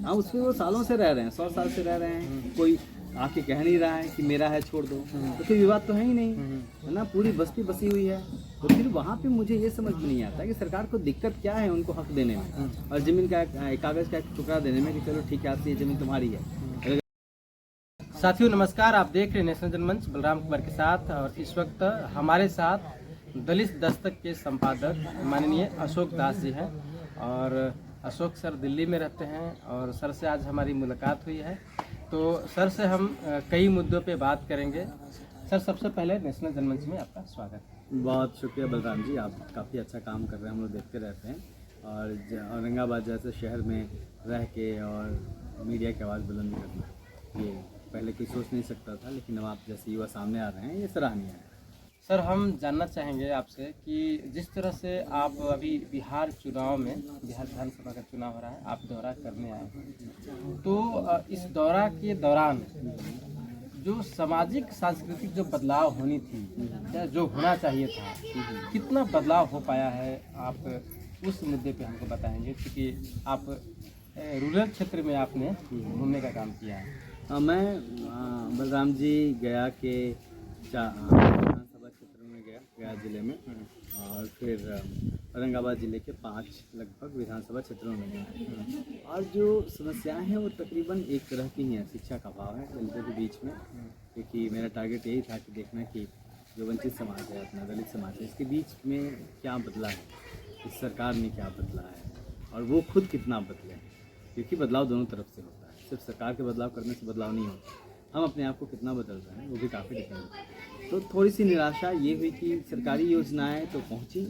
हाँ, उसमें वो सालों से रह रहे हैं, 100 साल से रह रहे हैं। कोई आके कह नहीं रहा है कि मेरा है छोड़ दो, तो कोई विवाद तो है ही नहीं, है ना। पूरी बस्ती बसी हुई है। तो फिर वहाँ पे मुझे ये समझ में नहीं आता कि सरकार को दिक्कत क्या है उनको हक देने में और ज़मीन का कागज़ का एक टुकड़ा देने में कि चलो ठीक है, आपसे ये ज़मीन तुम्हारी है। साथियों नमस्कार, आप देख रहे हैं नेशनल जनमंच बलराम कुमार के साथ। और इस वक्त हमारे साथ दलित दस्तक के संपादक माननीय अशोक दास जी हैं। और अशोक सर दिल्ली में रहते हैं और सर से आज हमारी मुलाकात हुई है। तो सर से हम कई मुद्दों पे बात करेंगे। सर, सबसे पहले नेशनल जनमंच में आपका स्वागत है। बहुत शुक्रिया बलराम जी, आप काफ़ी अच्छा काम कर रहे हैं, हम लोग देखते रहते हैं। और औरंगाबाद जैसे शहर में रह के और मीडिया की आवाज़ बुलंद करना, ये पहले कोई सोच नहीं सकता था, लेकिन अब आप जैसे युवा सामने आ रहे हैं, ये सराहनीय है। सर, हम जानना चाहेंगे आपसे कि जिस तरह से आप अभी बिहार चुनाव में, बिहार विधानसभा का चुनाव हो रहा है, आप दौरा करने आए हैं, तो इस दौरा के दौरान जो सामाजिक सांस्कृतिक जो बदलाव होनी थी या जो होना चाहिए था, कितना बदलाव हो पाया है, आप उस मुद्दे पे हमको बताएंगे, क्योंकि आप रूरल क्षेत्र में आपने घूमने का काम किया है। मैं बलराम जी गया के विधानसभा क्षेत्र में गया जिले में, और फिर औरंगाबाद जिले के 5 लगभग विधानसभा क्षेत्रों में गया। और जो समस्याएं हैं वो तकरीबन एक तरह की ही हैं। शिक्षा का अभाव है दलितों के बीच में, क्योंकि मेरा टारगेट यही था कि देखना कि जो वंचित समाज है, अपना दलित समाज है, इसके बीच में क्या बदला है, इस सरकार ने क्या बदला है और वो खुद कितना बदले हैं। क्योंकि बदलाव दोनों तरफ से होता है, सिर्फ सरकार के बदलाव करने से बदलाव नहीं होता, हम अपने आप को कितना बदल रहे हैं वो भी काफ़ी डिपेंड है। तो थोड़ी सी निराशा ये हुई कि सरकारी योजनाएं तो पहुंची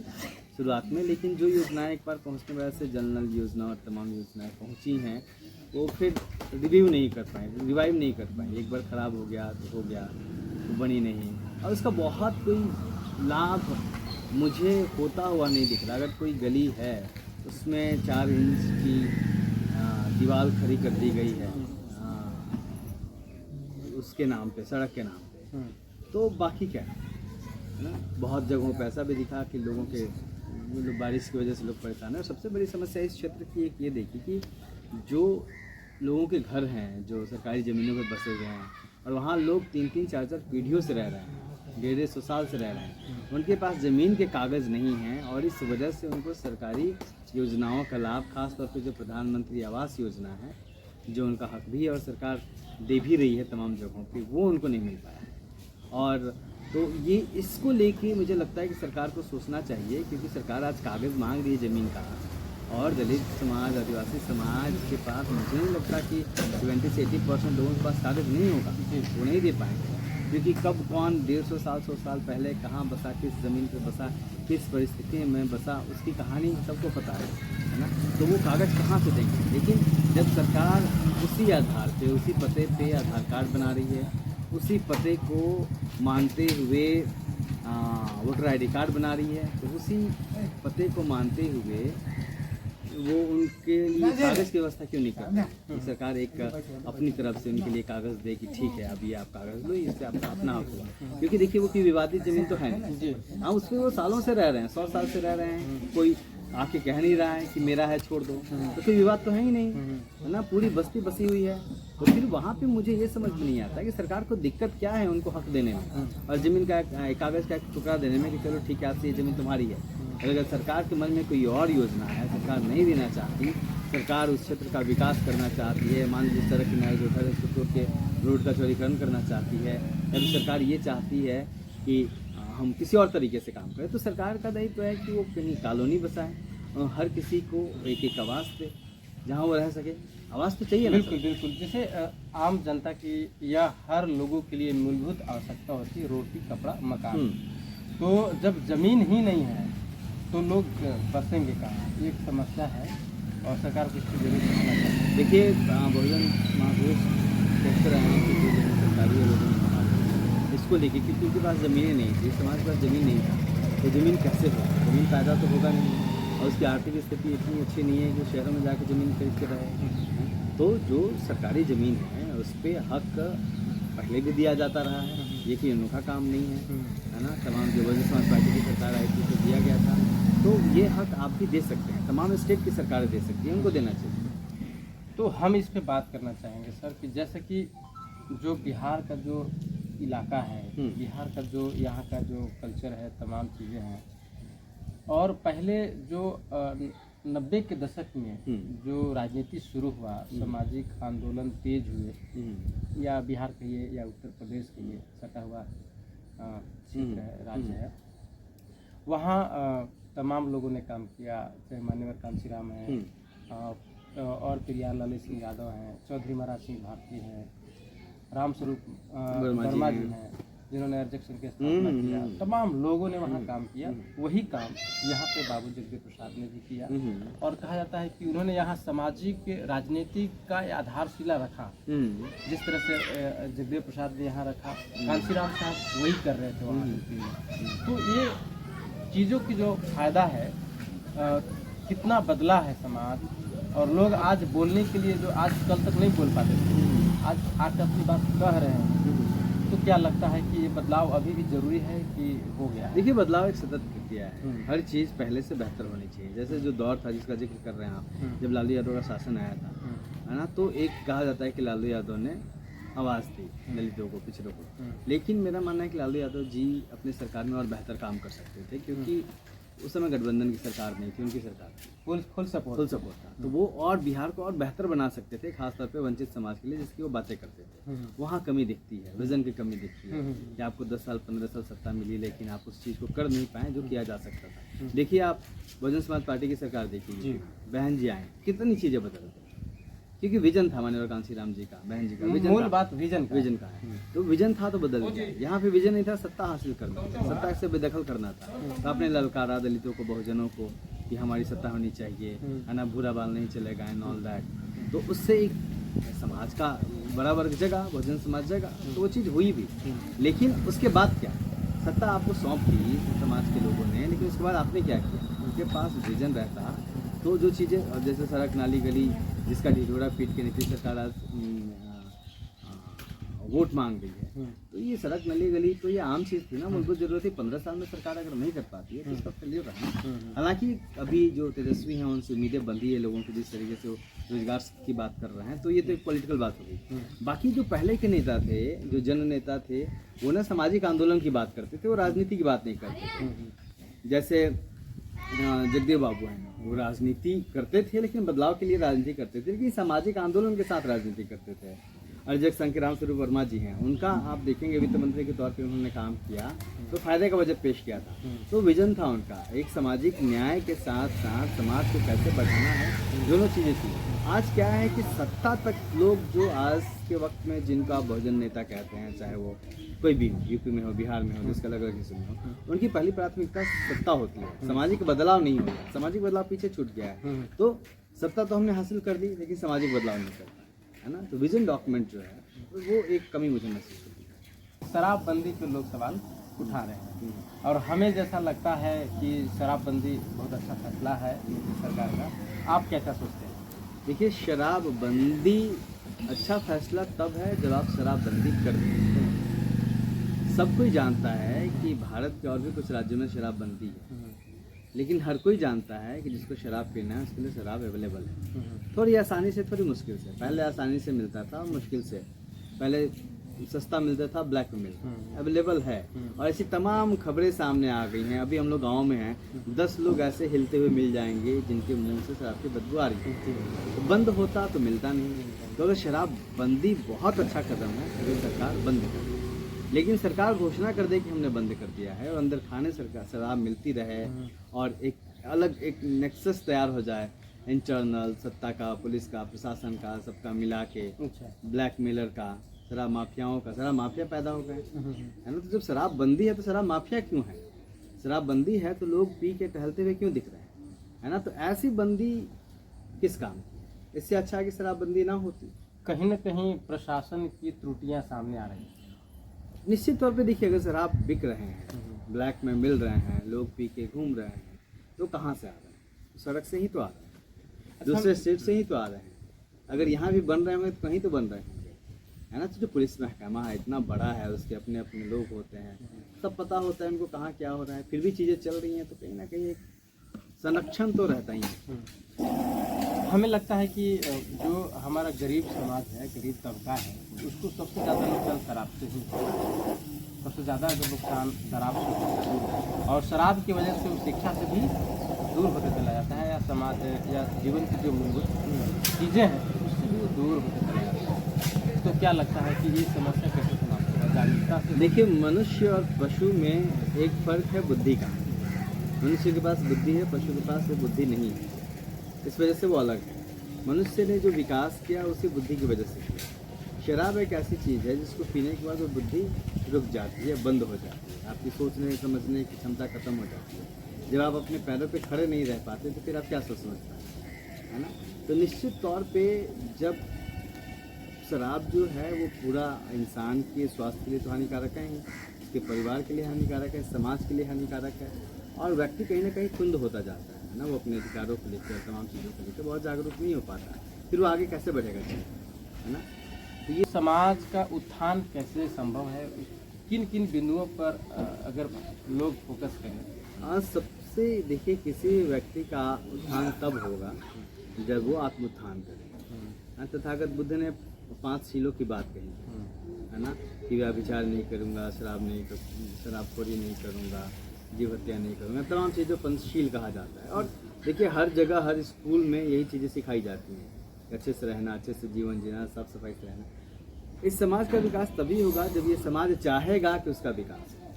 शुरुआत में, लेकिन जो योजनाएं एक बार पहुंचने की वजह से जल नल योजना और तमाम योजनाएं पहुंची हैं, वो फिर रिवाइव नहीं कर पाए। एक बार ख़राब हो गया तो हो गया, तो बनी नहीं, और उसका बहुत कोई लाभ मुझे होता हुआ नहीं दिख रहा। अगर कोई गली है उसमें 4 इंच की दीवार खड़ी कर दी गई है उसके नाम पे, सड़क के नाम पे, तो बाकी क्या है ना। बहुत जगहों पे ऐसा भी दिखा कि लोगों के बारिश की वजह से लोग परेशान हैं। और सबसे बड़ी समस्या इस क्षेत्र की एक ये देखी कि जो लोगों के घर हैं, जो सरकारी ज़मीनों पे बसे हुए हैं, और वहाँ लोग 3-3, 4-4 पीढ़ियों से रह रहे हैं, 150 साल से रह रहे हैं, उनके पास ज़मीन के कागज़ नहीं हैं, और इस वजह से उनको सरकारी योजनाओं का लाभ, खासतौर पे जो प्रधानमंत्री आवास योजना है, जो उनका हक भी है और सरकार दे भी रही है तमाम जगहों पे, वो उनको नहीं मिल पाया है। और तो ये इसको लेके मुझे लगता है कि सरकार को सोचना चाहिए, क्योंकि सरकार आज कागज़ मांग रही है ज़मीन का, और दलित समाज, आदिवासी समाज के पास मुझे नहीं लगता कि 70 से 80% लोगों के पास कागज़ नहीं होगा, वो नहीं दे पाएंगे। क्योंकि कब कौन 150 साल 100 साल पहले कहाँ बसा, किस ज़मीन पर बसा, किस परिस्थिति में बसा, उसकी कहानी सबको पता है ना। तो वो कागज़ कहाँ से देंगे। लेकिन जब सरकार उसी आधार पे, उसी पते पे आधार कार्ड बना रही है, उसी पते को मानते हुए वोटर आईडी कार्ड बना रही है, तो उसी पते को मानते हुए वो उनके लिए कागज़ की व्यवस्था क्यों नहीं करती। सरकार एक अपनी तरफ से उनके लिए कागज़ दे कि ठीक है, अब ये आप कागज़ लो, इससे आपका अपना हक हुआ। क्योंकि देखिए वो कोई विवादित ज़मीन तो है नहीं, हाँ, उसमें वो सालों से रह रहे हैं, 100 साल से रह रहे हैं। कोई आके कह नहीं रहा है कि मेरा है छोड़ दो, तो कोई विवाद तो है ही नहीं, है ना। पूरी बस्ती बसी हुई है। तो फिर वहाँ पे मुझे ये समझ में नहीं आता कि सरकार को दिक्कत क्या है उनको हक देने में और ज़मीन का कागज़ का एक टुकड़ा देने में कि चलो ठीक है, आपसे ये ज़मीन तुम्हारी है। अगर सरकार के मन में कोई और योजना है, सरकार नहीं देना चाहती, सरकार उस क्षेत्र का विकास करना चाहती है, मान लीजिए सड़क किनारे जो घर उसको तोड़ के रोड का चौड़ीकरण करना चाहती है, या तो सरकार ये चाहती है कि हम किसी और तरीके से काम करें, तो सरकार का दायित्व है कि वो कहीं कॉलोनी बसाएं, हर किसी को एक आवास दे जहाँ वो रह सके। आवास तो चाहिए ना। बिल्कुल। जैसे आम जनता की या हर लोगों के लिए मूलभूत आवश्यकता होती है रोटी, कपड़ा, मकान। तो जब ज़मीन ही नहीं है तो लोग बसेंगे कहाँ, एक समस्या है और सरकार को इसकी जरूरत है। देखिए बहुजन महापुरुष कहते रहे हैं कि जो सरकारी है लोगों इसको लेके, क्योंकि उनके पास ज़मीनें नहीं थी, समाज के पास ज़मीन नहीं था, तो ज़मीन कैसे होगा, ज़मीन पैदा तो होगा नहीं, और उसकी आर्थिक स्थिति इतनी अच्छी नहीं है कि शहरों में जाकर ज़मीन खरीद के रहे। तो जो सरकारी ज़मीन है उस पर हक पहले भी दिया जाता रहा है, ये कोई अनोखा काम नहीं है ना। तमाम जो बहुजन समाज पार्टी की सरकार आई थी तो दिया गया था, तो ये हक आप भी दे सकते हैं, तमाम स्टेट की सरकारें दे सकती हैं, उनको देना चाहिए। तो हम इस पे बात करना चाहेंगे सर कि जैसे कि जो बिहार का जो इलाका है, बिहार का जो यहाँ का जो कल्चर है, तमाम चीज़ें हैं, और पहले जो 90 के दशक में जो राजनीति शुरू हुआ, सामाजिक आंदोलन तेज हुए, या बिहार कहिए या उत्तर प्रदेश कहिए, सटा हुआ क्षेत्र है, राज्य है, वहाँ तमाम लोगों ने काम किया, चाहे मान्यवर कांशीराम है, और प्रिया ललित सिंह यादव हैं, चौधरी महाराज सिंह भारती हैं, रामस्वरूप वर्मा जी हैं, जिन्होंने अर्जक संघ की स्थापना किया। तमाम लोगों ने वहाँ काम किया। वही काम यहाँ पे बाबू जगदेव प्रसाद ने भी किया, और कहा जाता है कि उन्होंने यहाँ सामाजिक राजनीति का आधारशिला रखा। जिस तरह से जगदेव प्रसाद ने यहाँ रखा, कांशीराम साहब वही कर रहे थे वहाँ। तो ये चीज़ों की जो फायदा है, कितना बदला है समाज, और लोग आज बोलने के लिए जो आज कल तक नहीं बोल पाते थे, आज अपनी बात कह रहे हैं। तो क्या लगता है कि ये बदलाव अभी भी जरूरी है कि हो गया है? देखिए, बदलाव एक सतत प्रक्रिया है। हर चीज़ पहले से बेहतर होनी चाहिए। जैसे जो दौर था जिसका जिक्र कर रहे हैं आप, जब लालू यादव का शासन आया था, है ना, तो एक कहा जाता है कि लालू यादव ने आवाज़ दी दलितों को, पिछड़ों को। लेकिन मेरा मानना है कि लालू यादव जी अपनी सरकार में और बेहतर काम कर सकते थे, क्योंकि उस समय गठबंधन की सरकार नहीं थी, उनकी सरकार थी, फुल सपोर्ट था। तो वो और बिहार को और बेहतर बना सकते थे, खासतौर पे वंचित समाज के लिए, जिसकी वो बातें करते थे। वहाँ कमी दिखती है, विजन की कमी दिखती है कि आपको 10 साल 15 साल सत्ता मिली, लेकिन आप उस चीज़ को कर नहीं पाए जो किया जा सकता था। देखिए, आप बहुजन समाज पार्टी की सरकार देखिए, बहन जी आए, कितनी चीज़ें बदल गई, क्योंकि विजन था माननीय कांशीराम जी का, बहन जी का विजन, मूल बात विजन का है। तो विजन था तो बदल गया। यहाँ पे विजन नहीं था, सत्ता हासिल करना, सत्ता से बेदखल करना था। तो आपने ललकारा दलितों को, बहुजनों को कि हमारी सत्ता होनी चाहिए, है ना, बुरा बाल नहीं चलेगा, एंड ऑल दैट। तो उससे एक समाज का बड़ा वर्ग जगह, बहुजन समाज जगह, तो वो चीज़ हुई भी। लेकिन उसके बाद क्या, सत्ता आपको सौंप दी समाज के लोगों ने, लेकिन उसके बाद आपने क्या किया? उनके पास विजन रहता तो जो चीज़ें, जैसे सड़क, नाली, गली, जिसका ढिढोरा पीट के नीतीश सरकार आज वोट मांग रही है, तो ये सड़क, नाली, गली तो ये आम चीज़ थी ना, मूलभूत जरूरत थी। 15 साल में सरकार अगर नहीं कर पाती है तो इसका फेलियर रहा। हालांकि अभी जो तेजस्वी हैं उनसे उम्मीदें बंधी है लोगों की, जिस तरीके से वो रोजगार की बात कर रहे हैं, तो ये तो एक पॉलिटिकल बात हो गई। बाकी जो पहले के नेता थे, जो जन नेता थे, वो ना सामाजिक आंदोलन की बात करते थे, वो राजनीति की बात नहीं करते थे। जैसे जगदेव बाबू हैं, वो राजनीति करते थे, लेकिन बदलाव के लिए राजनीति करते थे, लेकिन सामाजिक आंदोलन के साथ राजनीति करते थे। अर्जक संघ के रामस्वरूप वर्मा जी हैं, उनका आप देखेंगे वित्त मंत्री के तौर पे उन्होंने काम किया, तो फायदे का बजट पेश किया था। तो विजन था उनका, एक सामाजिक न्याय के साथ साथ समाज को कैसे बढ़ाना है, दोनों चीज़ें थी। आज क्या है कि सत्ता तक लोग, जो आज के वक्त में जिनको आप बहुजन नेता कहते हैं, चाहे वो कोई भी हो, यूपी में हो, बिहार में हो, जिसका अलग अलग किस्म में हो, उनकी पहली प्राथमिकता सत्ता होती है, सामाजिक बदलाव नहीं होता। सामाजिक बदलाव पीछे छूट गया है। तो सत्ता तो हमने हासिल कर ली, लेकिन सामाजिक बदलाव नहीं करता, है ना। तो विजन डॉक्यूमेंट जो है वो एक कमी मुझे महसूस होती है। शराबबंदी पे लोग सवाल उठा रहे हैं, और हमें जैसा लगता है कि शराबबंदी बहुत अच्छा फैसला है सरकार का। आप क्या सोचते हैं? देखिए, शराबबंदी अच्छा फैसला तब है जब आप शराबबंदी कर दें। सब कोई जानता है कि भारत के और भी कुछ राज्यों में शराबबंदी है, लेकिन हर कोई जानता है कि जिसको शराब पीना है उसके लिए शराब अवेलेबल है। थोड़ी आसानी से, थोड़ी मुश्किल से। पहले आसानी से मिलता था, मुश्किल से। पहले सस्ता मिलता था, ब्लैक में मिलता, अवेलेबल है। और ऐसी तमाम खबरें सामने आ गई हैं। अभी हम लोग गांव में हैं, 10 लोग ऐसे हिलते हुए मिल जाएंगे जिनके मुंह से शराब की बदबू आ रही है। तो बंद होता तो मिलता नहीं। तो अगर शराबबंदी बहुत अच्छा कदम है, अगर सरकार बंद कर दे, लेकिन सरकार घोषणा कर दे कि हमने बंद कर दिया है, और अंदर खाने सरकार शराब मिलती रहे, और एक अलग एक नेक्सस तैयार हो जाए, इंटरनल सत्ता का, पुलिस का, प्रशासन का, सबका मिला के, ब्लैक मेलर का, शराब माफियाओं का। शराब माफिया पैदा हो गए, है ना। तो जब शराब बंदी है तो शराब माफिया क्यों है? शराब बंदी है तो लोग पी के टहलते हुए क्यों दिख रहे हैं, है ना। तो ऐसी बंदी किस काम की? इससे अच्छा है कि शराबबंदी ना होती। कहीं ना कहीं प्रशासन की त्रुटियां सामने आ रही हैं। निश्चित तौर पे देखिए, अगर शराब बिक रहे हैं, ब्लैक में मिल रहे हैं, लोग पी के घूम रहे हैं, तो कहाँ से आ रहे हैं? सड़क से ही तो आ रहे हैं, दूसरे स्टेट से ही तो आ रहे हैं। अगर यहाँ भी बन रहे होंगे तो कहीं तो बन रहे होंगे, है ना। तो जो पुलिस महकमा है इतना बड़ा है, उसके अपने अपने लोग होते हैं, सब पता होता है उनको कहाँ क्या हो रहा है। फिर भी चीज़ें चल रही हैं, तो कहीं ना कहीं एक संरक्षण तो रहता ही है। हमें लगता है कि जो हमारा गरीब समाज है, गरीब तबका है, उसको सबसे ज़्यादा नुकसान शराब से ही होता है। सबसे ज़्यादा अगर नुकसान शराब से होता है और शराब की वजह से वो शिक्षा से भी दूर होते चला जाता है, या समाज या जीवन की जो मूलभूत चीज़ें हैं उससे भी वो दूर होते चला जाता है। तो क्या लगता है कि ये समस्या कैसे समाप्त होगा जागरूकता से? देखिए, मनुष्य और पशु में एक फ़र्क है बुद्धि का। मनुष्य के पास बुद्धि है, पशु के पास बुद्धि नहीं है। इस वजह से वो अलग है। मनुष्य ने जो विकास किया उसी बुद्धि की वजह से किया। शराब एक ऐसी चीज़ है जिसको पीने के बाद वो बुद्धि रुक जाती है, बंद हो जाती है। आपकी सोचने समझने की क्षमता खत्म हो जाती है। जब आप अपने पैरों पे खड़े नहीं रह पाते तो फिर आप क्या सोच समझ पाते, है ना? तो निश्चित तौर पे जब शराब जो है वो पूरा इंसान के स्वास्थ्य के लिए तो हानिकारक है ही, उसके परिवार के लिए हानिकारक है, समाज के लिए हानिकारक है, और व्यक्ति कहीं ना कहीं कुंद होता जाता है ना। वो अपने अधिकारों को लेकर, तमाम चीज़ों को लेकर बहुत जागरूक नहीं हो पाता, फिर वो आगे कैसे बढ़ेगा, है ना? तो ये समाज का उत्थान कैसे संभव है, किन किन बिंदुओं पर अगर लोग फोकस करें? आज सबसे देखिए, किसी व्यक्ति का उत्थान तब होगा जब वो आत्मोत्थान करे। तथागत बुद्ध ने 5 शीलों की बात कही है ना, कि व्यभिचार नहीं करूँगा, शराबखोरी नहीं करूँगा, जीव हत्या नहीं करूँगा, तमाम चीज़ों पंचशील कहा जाता है। और देखिए, हर जगह हर स्कूल में यही चीज़ें सिखाई जाती हैं, अच्छे से रहना, अच्छे से जीवन जीना, साफ सफाई से रहना। इस समाज का विकास तभी होगा जब ये समाज चाहेगा कि उसका विकास हो।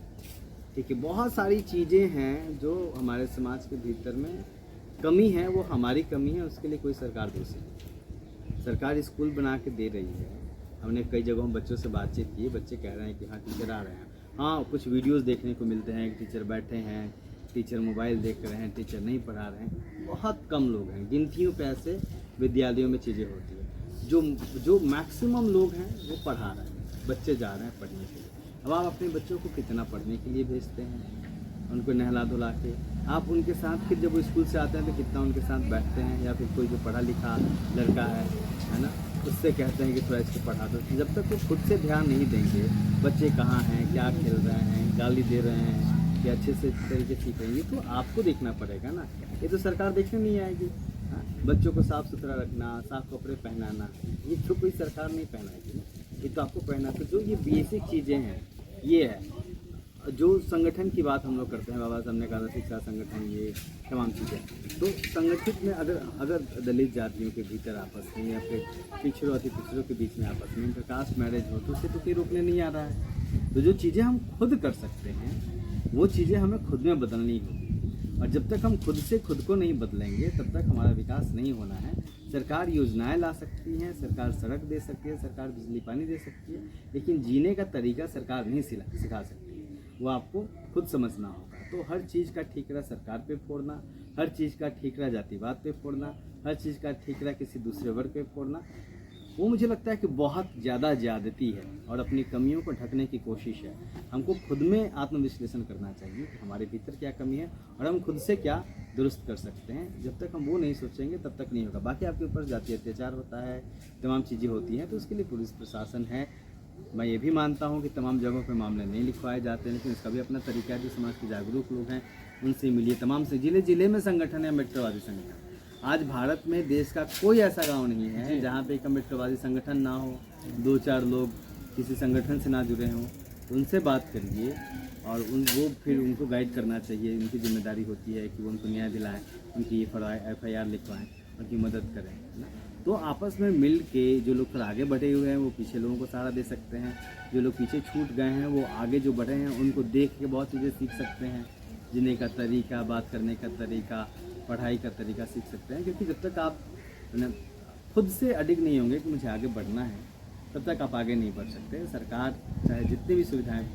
ठीक है, बहुत सारी चीज़ें हैं जो हमारे समाज के भीतर में कमी है, वो हमारी कमी है, उसके लिए कोई सरकार दोषी नहीं। सरकार स्कूल बना के दे रही है। हमने कई जगहों बच्चों से बातचीत की, बच्चे कह रहे हैं कि हाँ टीचर आ रहे हैं। हाँ, कुछ वीडियोस देखने को मिलते हैं कि टीचर बैठे हैं, टीचर मोबाइल देख रहे हैं, टीचर नहीं पढ़ा रहे हैं। बहुत कम लोग हैं, गिनतियों पे ऐसे विद्यालयों में चीज़ें होती है। जो मैक्सिमम लोग हैं वो पढ़ा रहे हैं, बच्चे जा रहे हैं पढ़ने के लिए। अब आप अपने बच्चों को कितना पढ़ने के लिए भेजते हैं, उनको नहला धुला के, आप उनके साथ फिर जब वो स्कूल से आते हैं तो कितना उनके साथ बैठते हैं, या फिर कोई जो पढ़ा लिखा लड़का है ना, उससे कहते हैं कि थोड़ा इसको पढ़ा दो। जब तक वो खुद से ध्यान नहीं देंगे, बच्चे कहाँ हैं, क्या खेल रहे हैं, गाली दे रहे हैं, कि अच्छे से तरीके सीख रहे हैं, तो आपको देखना पड़ेगा ना। ये तो सरकार देखने नहीं आएगी। बच्चों को साफ़ सुथरा रखना, साफ कपड़े पहनाना, ये तो कोई सरकार नहीं पहनाएगी ना, ये तो आपको पहना। तो जो ये बेसिक चीज़ें हैं, ये है। जो संगठन की बात हम लोग करते हैं, बाबा साहब ने कहा शिक्षा संगठन, ये तमाम चीज़ें, तो संगठित में अगर दलित जातियों के भीतर आपस में, या फिर पिछड़ों अति पिछड़ों के बीच में आपस में इंटरकास्ट मैरिज हो, तो उसे तो कोई रोकने नहीं आ रहा है। तो जो चीज़ें हम खुद कर सकते हैं वो चीज़ें हमें खुद में बदलनी होगी, और जब तक हम खुद से खुद को नहीं बदलेंगे तब तक हमारा विकास नहीं होना है। सरकार योजनाएं ला सकती है, सरकार सड़क दे सकती है, सरकार बिजली पानी दे सकती है, लेकिन जीने का तरीका सरकार नहीं सिखा सकती, वो आपको खुद समझना होगा। तो हर चीज़ का ठीकरा सरकार पे फोड़ना, हर चीज़ का ठीकरा जातिवाद पे फोड़ना, हर चीज़ का ठीकरा किसी दूसरे वर्ग पे फोड़ना, वो मुझे लगता है कि बहुत ज़्यादा ज़्यादती है, और अपनी कमियों को ढकने की कोशिश है। हमको खुद में आत्मविश्लेषण करना चाहिए कि हमारे भीतर क्या कमी है और हम खुद से क्या दुरुस्त कर सकते हैं। जब तक हम वो नहीं सोचेंगे तब तक नहीं होगा। बाकी आपके ऊपर जातीय अत्याचार होता है, तमाम चीज़ें होती हैं, तो उसके लिए पुलिस प्रशासन है। मैं ये भी मानता हूँ कि तमाम जगहों पे मामले नहीं लिखवाए जाते हैं, लेकिन इसका भी अपना तरीका है। जो समाज के जागरूक लोग हैं उनसे मिलिए, तमाम से जिले में संगठन है, अम्बेडकरवादी संगठन। आज भारत में देश का कोई ऐसा गांव नहीं है जहाँ पे एक अम्बेडकरवादी संगठन ना हो, 2-4 लोग किसी संगठन से ना जुड़े हों। उनसे बात करिए, और वो फिर उनको गाइड करना चाहिए। उनकी जिम्मेदारी होती है कि वो उनको न्याय दिलाएं, उनकी FIR लिखवाएं, उनकी मदद करें, है ना। तो आपस में मिल के जो लोग थोड़ा आगे बढ़े हुए हैं वो पीछे लोगों को सहारा दे सकते हैं, जो लोग पीछे छूट गए हैं वो आगे जो बढ़े हैं उनको देख के बहुत चीज़ें सीख सकते हैं। जीने का तरीका, बात करने का तरीका, पढ़ाई का तरीका सीख सकते हैं। क्योंकि जब तक आप खुद से अडिग नहीं होंगे कि मुझे आगे बढ़ना है, तब तक आप आगे नहीं बढ़ सकते। सरकार चाहे जितनी भी सुविधाएं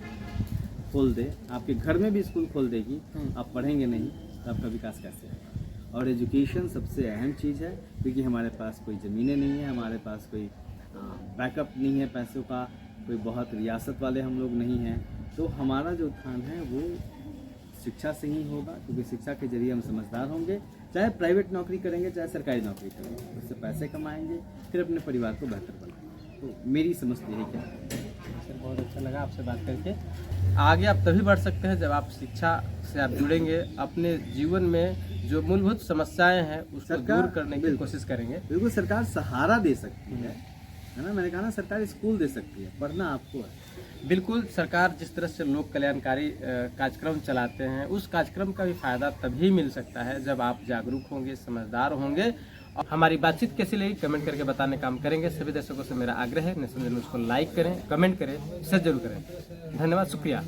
खोल दे, आपके घर में भी स्कूल खोल देगी, आप पढ़ेंगे नहीं तो आपका विकास कैसे होगा। और एजुकेशन सबसे अहम चीज़ है, क्योंकि हमारे पास कोई ज़मीनें नहीं है, हमारे पास कोई बैकअप नहीं है पैसों का, कोई बहुत रियासत वाले हम लोग नहीं हैं। तो हमारा जो उत्थान है वो शिक्षा से ही होगा, क्योंकि शिक्षा के जरिए हम समझदार होंगे। चाहे प्राइवेट नौकरी करेंगे, चाहे सरकारी नौकरी करेंगे, उससे पैसे कमाएंगे, फिर अपने परिवार को बेहतर बनाएंगे। तो मेरी समझ यही क्या है। सर, बहुत अच्छा लगा आपसे बात करके। आगे आप तभी बढ़ सकते हैं जब आप शिक्षा से आप जुड़ेंगे, अपने जीवन में जो मूलभूत समस्याएं हैं उसको सरकार- दूर करने की बिल्कुल। कोशिश करेंगे। बिल्कुल सरकार सहारा दे सकती है ना। मैंने कहा ना, सरकार स्कूल दे सकती है, पढ़ना आपको है। बिल्कुल, सरकार जिस तरह से लोक कल्याणकारी कार्यक्रम चलाते हैं, उस कार्यक्रम का भी फायदा तभी मिल सकता है जब आप जागरूक होंगे, समझदार होंगे। और हमारी बातचीत कैसी लगी कमेंट करके बताने का काम करेंगे। सभी दर्शकों से मेरा आग्रह है, नेशनल न्यूज़ को लाइक करें, कमेंट करें, शेयर जरूर करें। धन्यवाद, शुक्रिया।